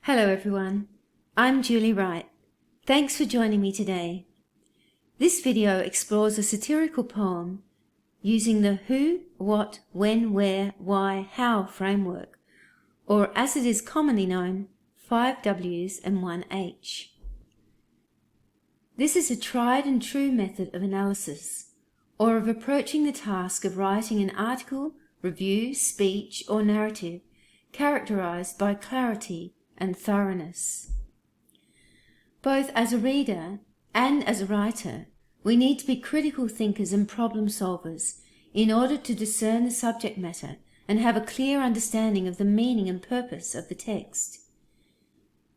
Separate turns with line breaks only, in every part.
Hello everyone, I'm Julie Wright. Thanks for joining me today. This video explores a satirical poem using the who, what, when, where, why, how framework, or as it is commonly known, 5 W's and 1 H. This is a tried and true method of analysis, or of approaching the task of writing an article, review, speech, or narrative characterized by clarity and thoroughness. Both as a reader and as a writer, we need to be critical thinkers and problem solvers in order to discern the subject matter and have a clear understanding of the meaning and purpose of the text.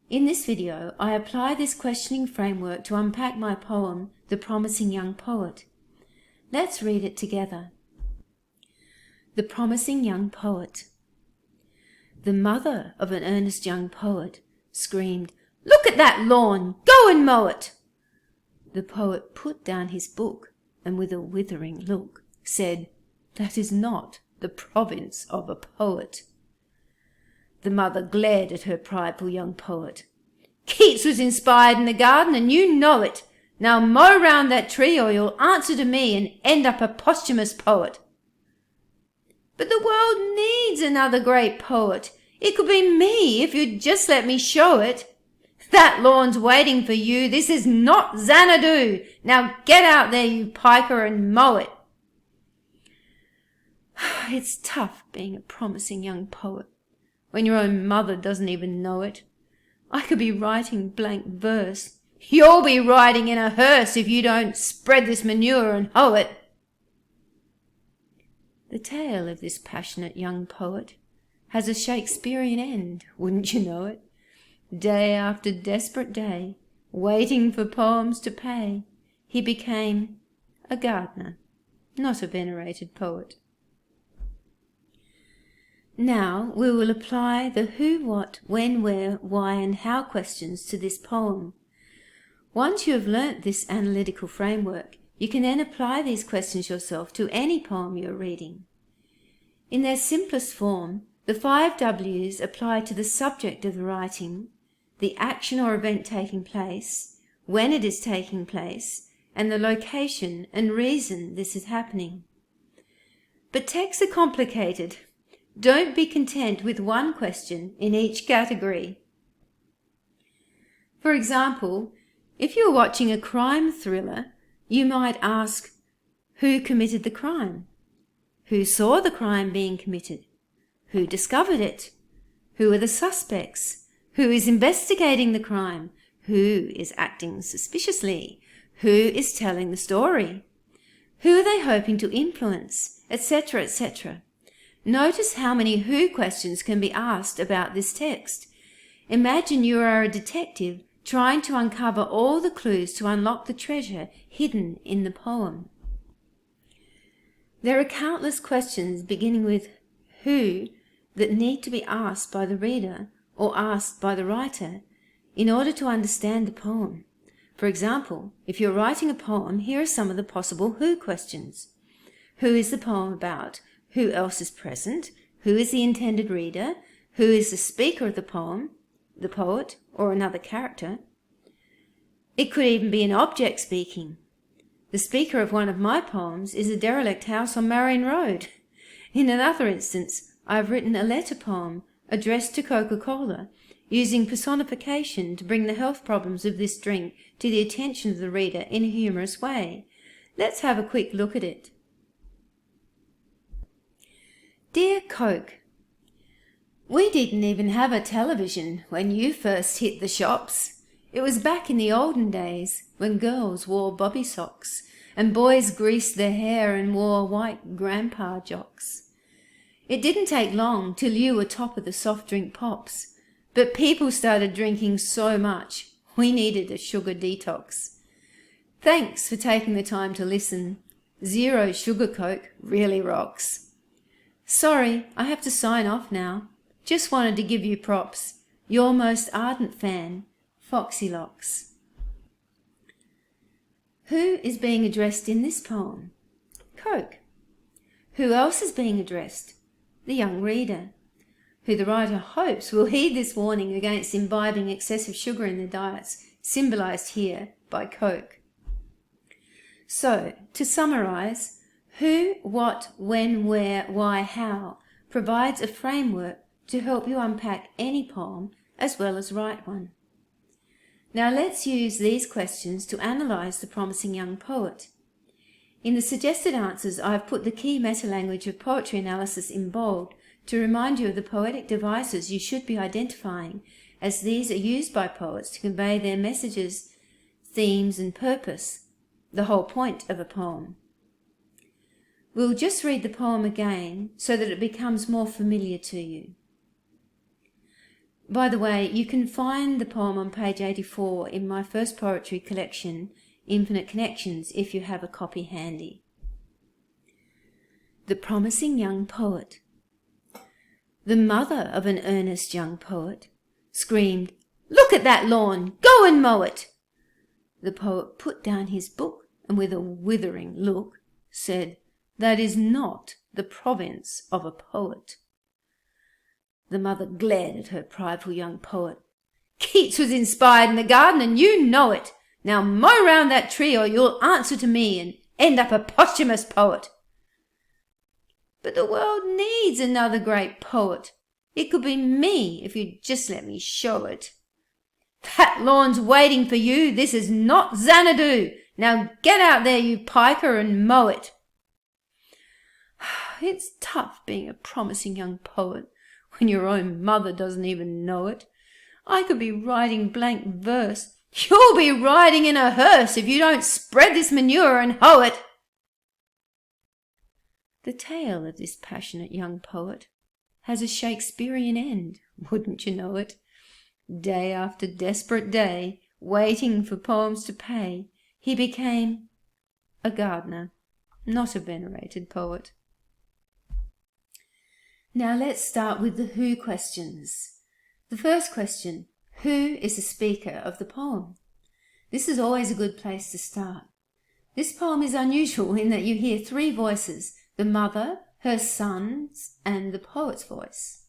In this video, I apply this questioning framework to unpack my poem, The Promising Young Poet. Let's read it together. The Promising Young Poet. The mother of an earnest young poet screamed, "Look at that lawn! Go and mow it!" The poet put down his book and with a withering look said, "That is not the province of a poet." The mother glared at her prideful young poet. "Keats was inspired in the garden and you know it. Now mow round that tree or you'll answer to me and end up a posthumous poet." "But the world needs another great poet. It could be me if you'd just let me show it." "That lawn's waiting for you. This is not Xanadu. Now get out there, you piker, and mow it." It's tough being a promising young poet when your own mother doesn't even know it. I could be writing blank verse. You'll be riding in a hearse if you don't spread this manure and hoe it. The tale of this passionate young poet has a Shakespearean end, wouldn't you know it? Day after desperate day, waiting for poems to pay, he became a gardener, not a venerated poet. Now we will apply the who, what, when, where, why and how questions to this poem. Once you have learnt this analytical framework, you can then apply these questions yourself to any poem you are reading. In their simplest form, the 5 W's apply to the subject of the writing, the action or event taking place, when it is taking place, and the location and reason this is happening. But texts are complicated. Don't be content with one question in each category. For example, if you are watching a crime thriller, you might ask, who committed the crime? Who saw the crime being committed? Who discovered it? Who are the suspects? Who is investigating the crime? Who is acting suspiciously? Who is telling the story? Who are they hoping to influence? Etc., etc. Notice how many who questions can be asked about this text. Imagine you are a detective trying to uncover all the clues to unlock the treasure hidden in the poem. There are countless questions beginning with who that need to be asked by the reader or asked by the writer in order to understand the poem. For example, if you're writing a poem, here are some of the possible who questions. Who is the poem about? Who else is present? Who is the intended reader? Who is the speaker of the poem? The poet or another character? It could even be an object speaking. The speaker of one of my poems is a derelict house on Marion Road. In another instance, I have written a letter poem addressed to Coca-Cola, using personification to bring the health problems of this drink to the attention of the reader in a humorous way. Let's have a quick look at it. Dear Coke, we didn't even have a television when you first hit the shops. It was back in the olden days when girls wore bobby socks and boys greased their hair and wore white grandpa jocks. It didn't take long till you were top of the soft drink pops, but people started drinking so much we needed a sugar detox. Thanks for taking the time to listen. Zero sugar Coke really rocks. Sorry, I have to sign off now. Just wanted to give you props. Your most ardent fan, Foxy Locks. Who is being addressed in this poem? Coke. Who else is being addressed? The young reader. who the writer hopes will heed this warning against imbibing excessive sugar in their diets, symbolised here by Coke. So, to summarise, who, what, when, where, why, how provides a framework to help you unpack any poem as well as write one. Now let's use these questions to analyse the promising young poet. In the suggested answers, I have put the key meta-language of poetry analysis in bold to remind you of the poetic devices you should be identifying, as these are used by poets to convey their messages, themes and purpose, the whole point of a poem. We'll just read the poem again so that it becomes more familiar to you. By the way, you can find the poem on page 84 in my first poetry collection, Infinite Connections, if you have a copy handy. The promising young poet. The mother of an earnest young poet screamed, "Look at that lawn! Go and mow it!" The poet put down his book and with a withering look said, "That is not the province of a poet." The mother glared at her prideful young poet. "Keats was inspired in the garden and you know it. Now mow round that tree or you'll answer to me and end up a posthumous poet." "But the world needs another great poet. It could be me if you'd just let me show it." "That lawn's waiting for you. This is not Xanadu. Now get out there, you piker, and mow it." It's tough being a promising young poet when your own mother doesn't even know it. I could be writing blank verse. You'll be riding in a hearse if you don't spread this manure and hoe it. The tale of this passionate young poet has a Shakespearean end, wouldn't you know it? Day after desperate day, waiting for poems to pay, he became a gardener, not a venerated poet. Now let's start with the who questions. The first question, who is the speaker of the poem? This is always a good place to start. This poem is unusual in that you hear three voices, the mother, her sons, and the poet's voice.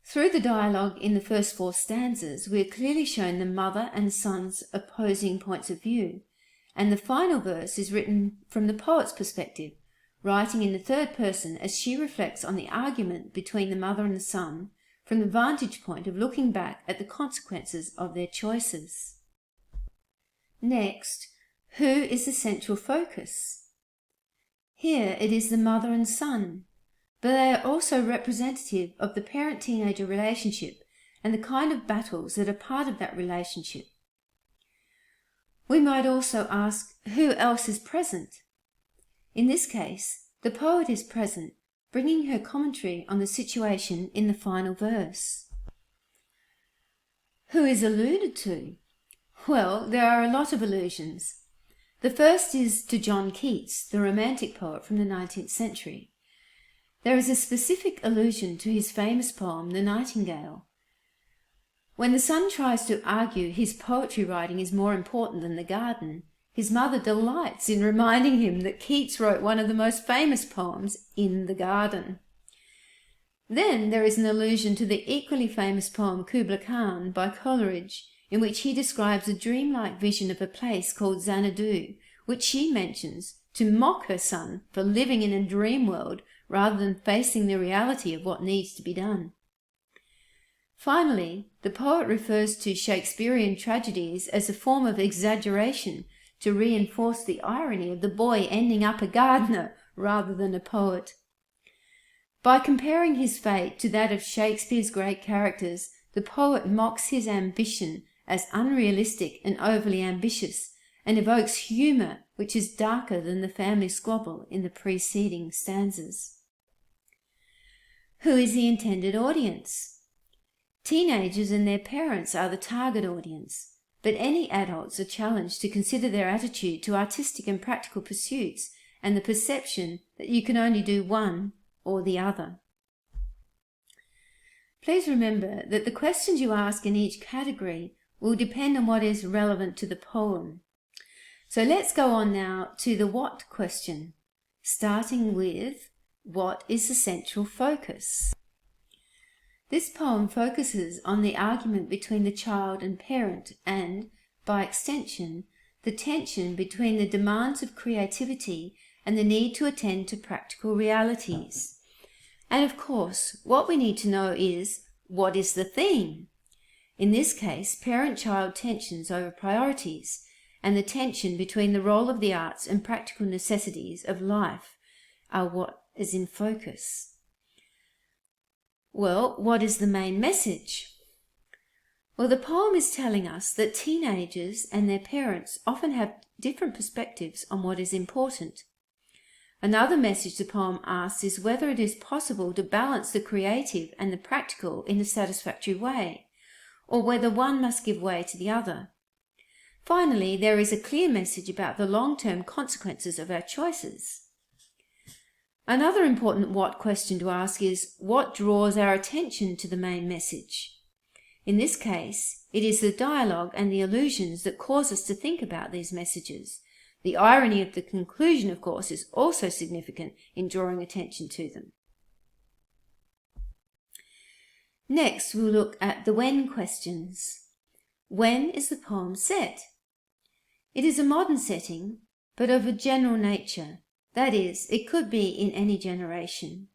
Through the dialogue in the first four stanzas, we are clearly shown the mother and son's opposing points of view, and the final verse is written from the poet's perspective, writing in the third person as she reflects on the argument between the mother and the son from the vantage point of looking back at the consequences of their choices. Next, who is the central focus? Here it is the mother and son, but they are also representative of the parent-teenager relationship and the kind of battles that are part of that relationship. We might also ask, who else is present? In this case, the poet is present, bringing her commentary on the situation in the final verse. Who is alluded to? Well, there are a lot of allusions. The first is to John Keats, the Romantic poet from the 19th century. There is a specific allusion to his famous poem, The Nightingale. When the son tries to argue his poetry writing is more important than the garden, his mother delights in reminding him that Keats wrote one of the most famous poems, In the Garden. Then there is an allusion to the equally famous poem Kubla Khan by Coleridge, in which he describes a dreamlike vision of a place called Xanadu, which she mentions to mock her son for living in a dream world rather than facing the reality of what needs to be done. Finally, the poet refers to Shakespearean tragedies as a form of exaggeration to reinforce the irony of the boy ending up a gardener rather than a poet. By comparing his fate to that of Shakespeare's great characters, the poet mocks his ambition as unrealistic and overly ambitious, and evokes humour which is darker than the family squabble in the preceding stanzas. Who is the intended audience? Teenagers and their parents are the target audience, but any adults are challenged to consider their attitude to artistic and practical pursuits and the perception that you can only do one or the other. Please remember that the questions you ask in each category will depend on what is relevant to the poem. So let's go on now to the what question, starting with what is the central focus? This poem focuses on the argument between the child and parent and, by extension, the tension between the demands of creativity and the need to attend to practical realities. And of course, what we need to know is, what is the theme? In this case, parent-child tensions over priorities and the tension between the role of the arts and practical necessities of life are what is in focus. Well, what is the main message? Well, the poem is telling us that teenagers and their parents often have different perspectives on what is important. Another message the poem asks is whether it is possible to balance the creative and the practical in a satisfactory way, or whether one must give way to the other. Finally, there is a clear message about the long-term consequences of our choices. Another important what question to ask is, what draws our attention to the main message? In this case, it is the dialogue and the allusions that cause us to think about these messages. The irony of the conclusion, of course, is also significant in drawing attention to them. Next, we'll look at the when questions. When is the poem set? It is a modern setting, but of a general nature. That is, it could be in any generation.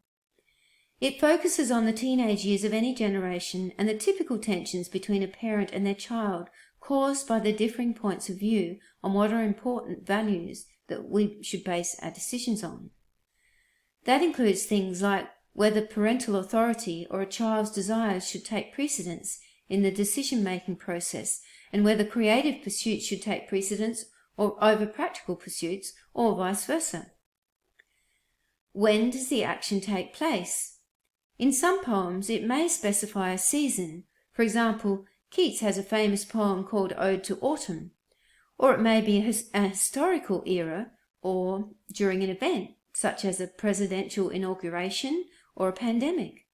It focuses on the teenage years of any generation and the typical tensions between a parent and their child caused by their differing points of view on what are important values that we should base our decisions on. That includes things like whether parental authority or a child's desires should take precedence in the decision-making process and whether creative pursuits should take precedence over practical pursuits or vice versa. When does the action take place? In some poems, it may specify a season. For example, Keats has a famous poem called Ode to Autumn, or it may be a historical era or during an event, such as a presidential inauguration or a pandemic.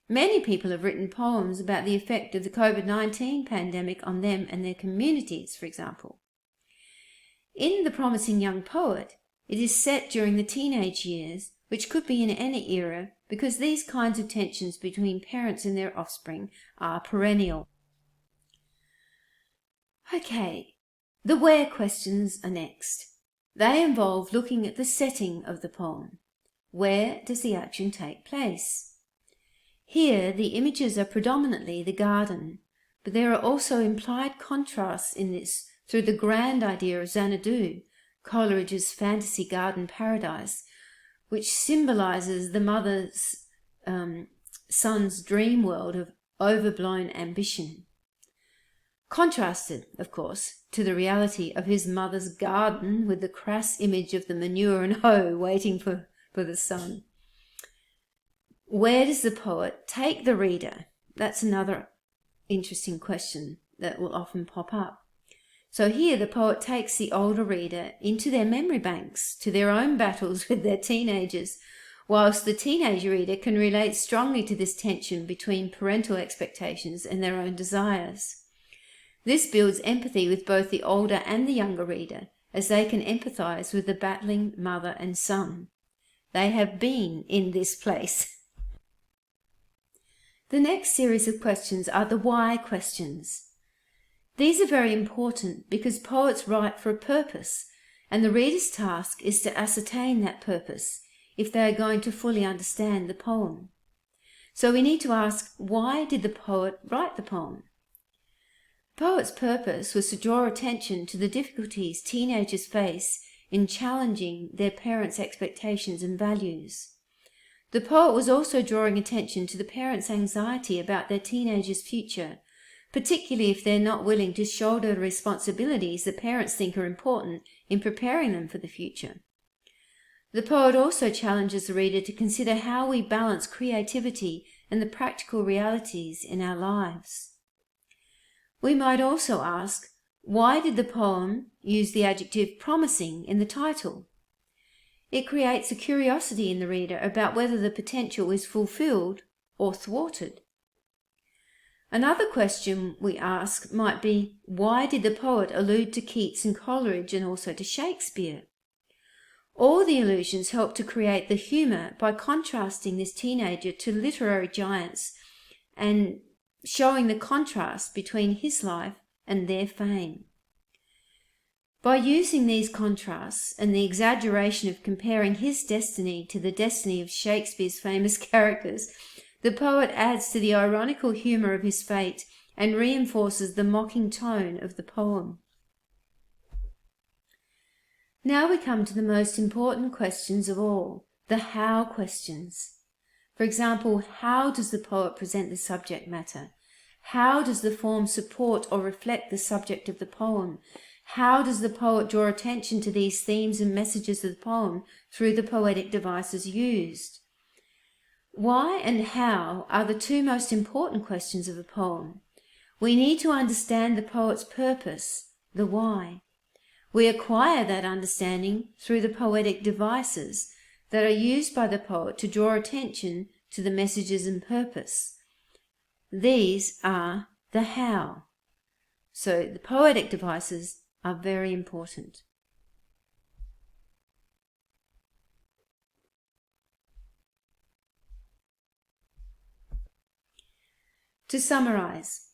Many people have written poems about the effect of the COVID-19 pandemic on them and their communities, for example. In The Promising Young Poet, it is set during the teenage years, which could be in any era, because these kinds of tensions between parents and their offspring are perennial. Okay, the where questions are next. They involve looking at the setting of the poem. Where does the action take place? Here, the images are predominantly the garden, but there are also implied contrasts in this through the grand idea of Xanadu, Coleridge's fantasy garden paradise, which symbolizes the mother's son's dream world of overblown ambition. Contrasted, of course, to the reality of his mother's garden with the crass image of the manure and hoe waiting for the son. Where does the poet take the reader? That's another interesting question that will often pop up. So here the poet takes the older reader into their memory banks, to their own battles with their teenagers, whilst the teenage reader can relate strongly to this tension between parental expectations and their own desires. This builds empathy with both the older and the younger reader, as they can empathise with the battling mother and son. They have been in this place. The next series of questions are the why questions. These are very important because poets write for a purpose, and the reader's task is to ascertain that purpose if they are going to fully understand the poem. So we need to ask, why did the poet write the poem? The poet's purpose was to draw attention to the difficulties teenagers face in challenging their parents' expectations and values. The poet was also drawing attention to the parents' anxiety about their teenagers' future, particularly if they're not willing to shoulder the responsibilities that parents think are important in preparing them for the future. The poet also challenges the reader to consider how we balance creativity and the practical realities in our lives. We might also ask, why did the poem use the adjective promising in the title? It creates a curiosity in the reader about whether the potential is fulfilled or thwarted. Another question we ask might be, why did the poet allude to Keats and Coleridge and also to Shakespeare? All the allusions help to create the humour by contrasting this teenager to literary giants and showing the contrast between his life and their fame. By using these contrasts and the exaggeration of comparing his destiny to the destiny of Shakespeare's famous characters, the poet adds to the ironical humour of his fate and reinforces the mocking tone of the poem. Now we come to the most important questions of all, the how questions. For example, how does the poet present the subject matter? How does the form support or reflect the subject of the poem? How does the poet draw attention to these themes and messages of the poem through the poetic devices used? Why and how are the two most important questions of a poem. We need to understand the poet's purpose, the why. We acquire that understanding through the poetic devices that are used by the poet to draw attention to the messages and purpose. These are the how. So the poetic devices are very important. To summarize,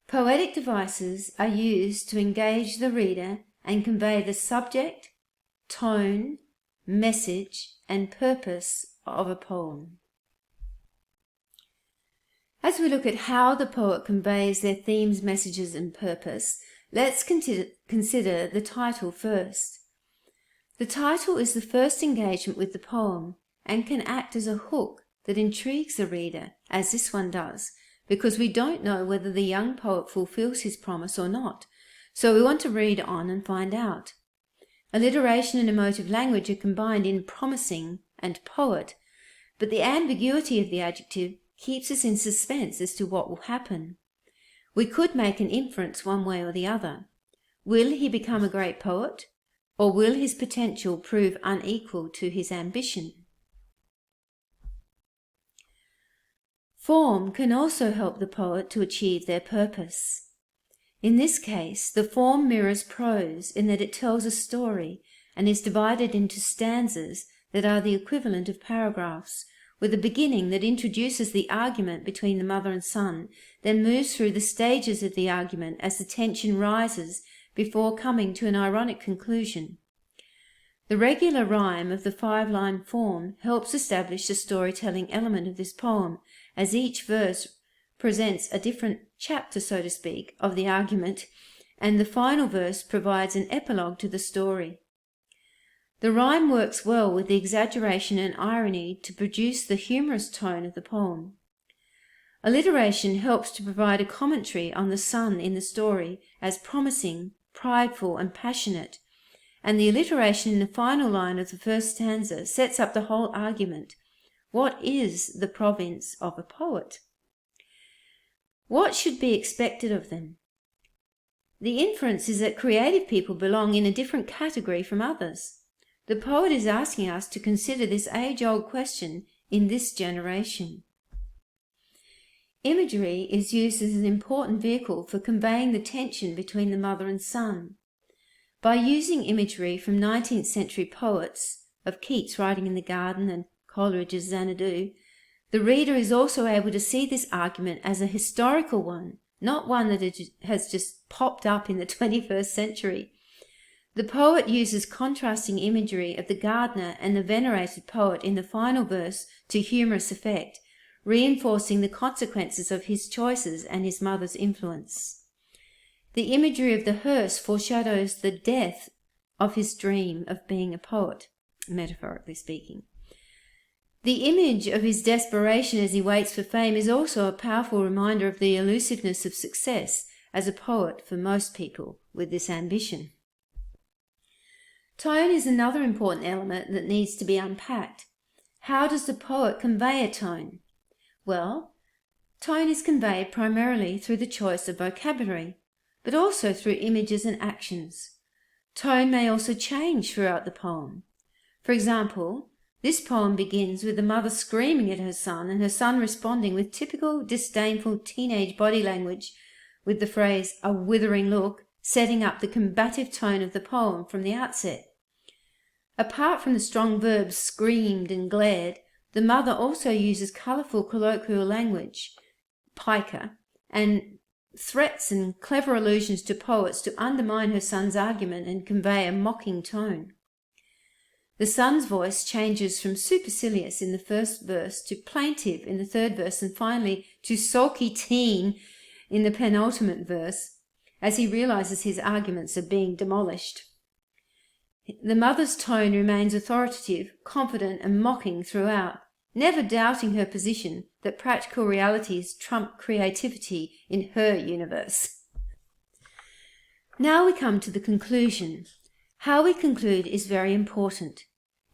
poetic devices are used to engage the reader and convey the subject, tone, message, and purpose of a poem. As we look at how the poet conveys their themes, messages, and purpose, let's consider the title first. The title is the first engagement with the poem and can act as a hook that intrigues the reader, as this one does, because we don't know whether the young poet fulfills his promise or not, so we want to read on and find out. Alliteration and emotive language are combined in promising and poet, but the ambiguity of the adjective keeps us in suspense as to what will happen. We could make an inference one way or the other. Will he become a great poet, or will his potential prove unequal to his ambition? Form can also help the poet to achieve their purpose. In this case, the form mirrors prose in that it tells a story and is divided into stanzas that are the equivalent of paragraphs, with a beginning that introduces the argument between the mother and son, then moves through the stages of the argument as the tension rises before coming to an ironic conclusion. The regular rhyme of the 5-line form helps establish the storytelling element of this poem, as each verse presents a different chapter, so to speak, of the argument, and the final verse provides an epilogue to the story. The rhyme works well with the exaggeration and irony to produce the humorous tone of the poem. Alliteration helps to provide a commentary on the son in the story as promising, prideful, and passionate, and the alliteration in the final line of the first stanza sets up the whole argument. What is the province of a poet? What should be expected of them? The inference is that creative people belong in a different category from others. The poet is asking us to consider this age-old question in this generation. Imagery is used as an important vehicle for conveying the tension between the mother and son. By using imagery from 19th century poets, of Keats writing in the garden and Coleridge's Xanadu, the reader is also able to see this argument as a historical one, not one that has just popped up in the 21st century. The poet uses contrasting imagery of the gardener and the venerated poet in the final verse to humorous effect, reinforcing the consequences of his choices and his mother's influence. The imagery of the hearse foreshadows the death of his dream of being a poet, metaphorically speaking. The image of his desperation as he waits for fame is also a powerful reminder of the elusiveness of success as a poet for most people with this ambition. Tone is another important element that needs to be unpacked. How does the poet convey a tone? Well, tone is conveyed primarily through the choice of vocabulary, but also through images and actions. Tone may also change throughout the poem. For example, this poem begins with the mother screaming at her son and her son responding with typical disdainful teenage body language with the phrase, "a withering look," setting up the combative tone of the poem from the outset. Apart from the strong verbs screamed and glared, the mother also uses colourful colloquial language, piker and threats and clever allusions to poets to undermine her son's argument and convey a mocking tone. The son's voice changes from supercilious in the first verse to plaintive in the third verse and finally to sulky teen in the penultimate verse as he realizes his arguments are being demolished. The mother's tone remains authoritative, confident and mocking throughout, never doubting her position that practical realities trump creativity in her universe. Now we come to the conclusion. How we conclude is very important.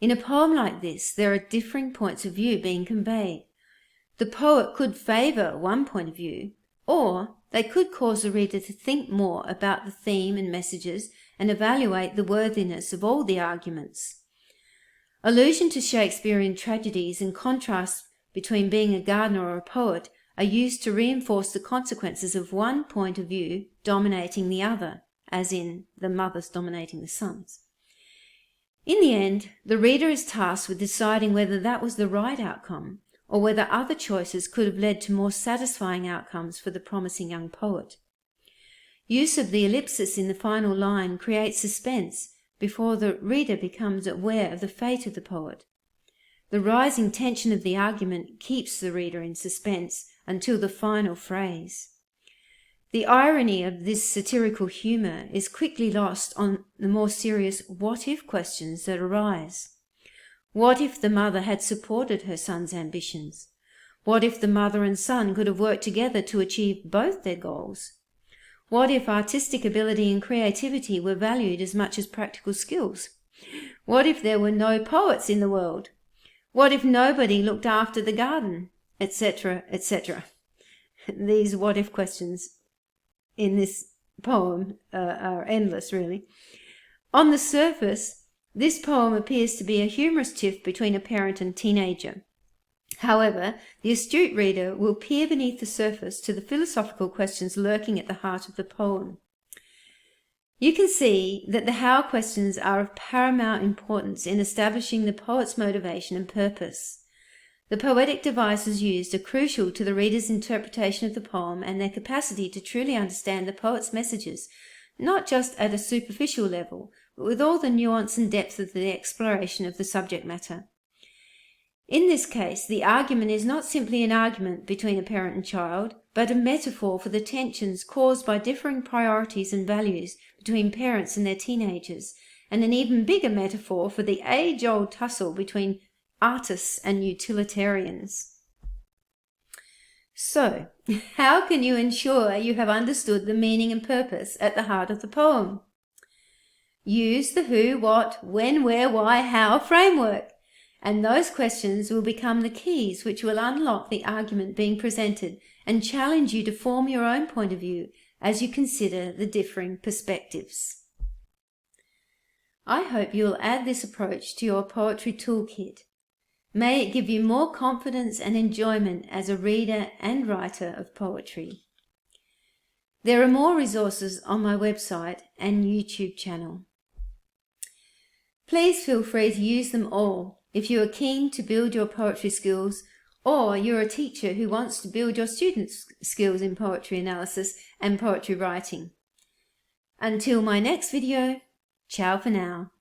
In a poem like this, there are differing points of view being conveyed. The poet could favour one point of view, or they could cause the reader to think more about the theme and messages and evaluate the worthiness of all the arguments. Allusion to Shakespearean tragedies and contrasts between being a gardener or a poet are used to reinforce the consequences of one point of view dominating the other, as in the mothers dominating the sons. In the end, the reader is tasked with deciding whether that was the right outcome or whether other choices could have led to more satisfying outcomes for the promising young poet. Use of the ellipsis in the final line creates suspense before the reader becomes aware of the fate of the poet. The rising tension of the argument keeps the reader in suspense until the final phrase. The irony of this satirical humour is quickly lost on the more serious what-if questions that arise. What if the mother had supported her son's ambitions? What if the mother and son could have worked together to achieve both their goals? What if artistic ability and creativity were valued as much as practical skills? What if there were no poets in the world? What if nobody looked after the garden? Etc., etc. These what-if questions in this poem are endless, really. On the surface, this poem appears to be a humorous tiff between a parent and teenager. However, the astute reader will peer beneath the surface to the philosophical questions lurking at the heart of the poem. You can see that the how questions are of paramount importance in establishing the poet's motivation and purpose. The poetic devices used are crucial to the reader's interpretation of the poem and their capacity to truly understand the poet's messages, not just at a superficial level, but with all the nuance and depth of the exploration of the subject matter. In this case, the argument is not simply an argument between a parent and child, but a metaphor for the tensions caused by differing priorities and values between parents and their teenagers, and an even bigger metaphor for the age-old tussle between artists and utilitarians. So, how can you ensure you have understood the meaning and purpose at the heart of the poem? Use the who, what, when, where, why, how framework, and those questions will become the keys which will unlock the argument being presented and challenge you to form your own point of view as you consider the differing perspectives. I hope you will add this approach to your poetry toolkit. May it give you more confidence and enjoyment as a reader and writer of poetry. There are more resources on my website and YouTube channel. Please feel free to use them all if you are keen to build your poetry skills, or you're a teacher who wants to build your students' skills in poetry analysis and poetry writing. Until my next video, ciao for now.